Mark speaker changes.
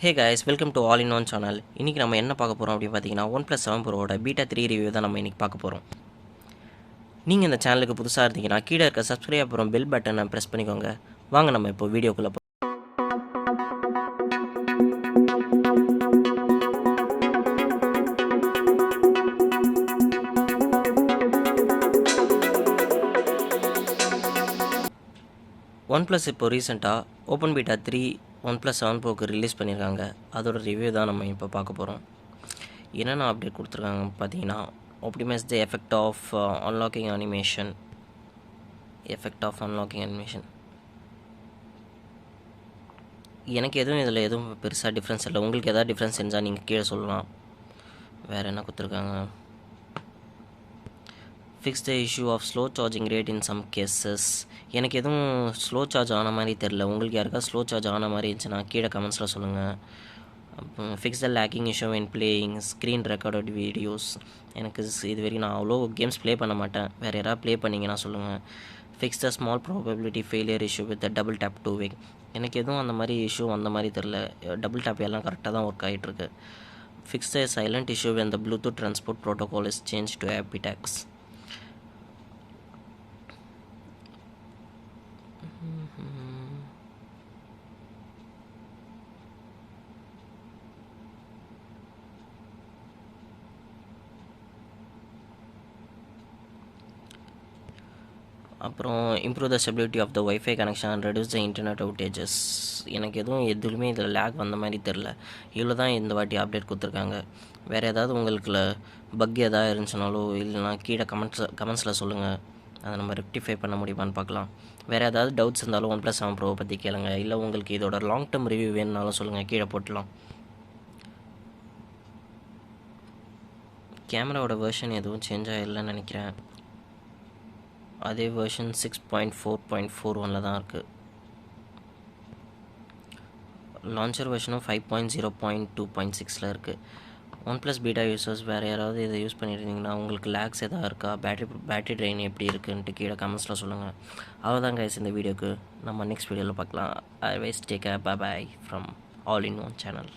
Speaker 1: Hey guys, welcome to all in one channel. இன்றைக்கி நம்ம என்ன பார்க்க போகிறோம் அப்படின்னு பார்த்தீங்கன்னா, OnePlus 7 Proவோட பீட்டா 3 ரிவ்யூ தான் நம்ம இன்றைக்கி பார்க்க போகிறோம். நீங்கள் இந்த சேனலுக்கு புதுசாக இருந்தீங்கன்னா கீழே இருக்க சப்ஸ்கிரைப் அப்புறம் பெல் பட்டனை ப்ரெஸ் பண்ணிக்கோங்க. வாங்க நம்ம இப்போ வீடியோக்குள்ளே OnePlus இப்போ ரீசெண்டாக ஓப்பன் பீட்டா 3 OnePlus 7 Proக்கு ரிலீஸ் பண்ணியிருக்காங்க. அதோட ரிவ்யூ தான் நம்ம இப்போ பார்க்க போகிறோம். என்னென்ன அப்டேட் கொடுத்துருக்காங்க பார்த்தீங்கன்னா, optimise the effect of unlocking animation. எனக்கு எதுவும் இதில் எதுவும் பெருசாக டிஃப்ரென்ஸ் இல்லை. உங்களுக்கு எதாவது டிஃப்ரென்ஸ் இருந்தால் நீங்கள் கீழே சொல்லலாம். வேறு என்ன கொடுத்துருக்காங்க, fix the issue of slow charging rate in some cases. எனக்கு எதுவும் ஸ்லோ சார்ஜ் ஆன மாதிரி தெரில. உங்களுக்கு யாருக்கா ஸ்லோ சார்ஜ் ஆன மாதிரி இருந்துச்சுன்னா கீழே கமெண்ட்ஸில் சொல்லுங்கள். Fix the lacking issue in playing screen recorded videos. எனக்கு இது வரைக்கும் நான் அவ்வளோ கேம்ஸ் ப்ளே பண்ண மாட்டேன். வேறு யாராவது ப்ளே பண்ணிங்கன்னா சொல்லுங்கள். Fix the small probability failure issue with the double tap to wake. எனக்கு எதுவும் அந்த மாதிரி இஷ்யூ அந்த மாதிரி தெரில. டபுள் டேப் எல்லாம் கரெக்டாக தான் ஒர்க் ஆகிட்டுருக்கு. Fix the silent issue when the Bluetooth transport protocol is changed to aptX. அப்புறம் improve the stability of the wifi connection and reduce the internet outages. எனக்கு எதுவுமே இதில் லேக் வந்த மாதிரி தெரில. இவ்வளோ தான் இந்த வாட்டி அப்டேட் கொடுத்துருக்காங்க. வேறு ஏதாவது உங்களுக்கு பக் எதாவது இருந்துச்சுனாலோ இல்லைனா கீழே கமெண்ட்ஸில் சொல்லுங்கள். அதை நம்ம ரெக்டிஃபை பண்ண முடியுமான்னு பார்க்கலாம். வேறு ஏதாவது டவுட்ஸ் இருந்தாலும் OnePlus 7 Pro பற்றி கேளுங்க. இல்லை உங்களுக்கு இதோட லாங் டேர்ம் ரிவ்யூ வேணுனாலும் சொல்லுங்கள், கீழே போட்டலாம். கேமராவோட வெர்ஷன் எதுவும் சேஞ்ச் ஆகிடலன்னு நினைக்கிறேன். அதே வெர்ஷன் 6.4.41 தான் இருக்குது. லான்ச்சர் வெர்ஷனும் 5.0.2.6 இருக்குது. OnePlus பீட்டா யூசர்ஸ் வேறு யாராவது இதை யூஸ் பண்ணியிருந்தீங்கன்னா உங்களுக்கு லேக்ஸ் எதாவது இருக்கா, பேட்டரி ட்ரெயின் எப்படி இருக்குன்ட்டு கீழே கமெண்ட்ஸில் சொல்லுங்கள். அவ்வளோதான் கைஸ், இந்த வீடியோக்கு நம்ம நெக்ஸ்ட் வீடியோவில் பார்க்கலாம். I wise take care, bye bye from all in one channel.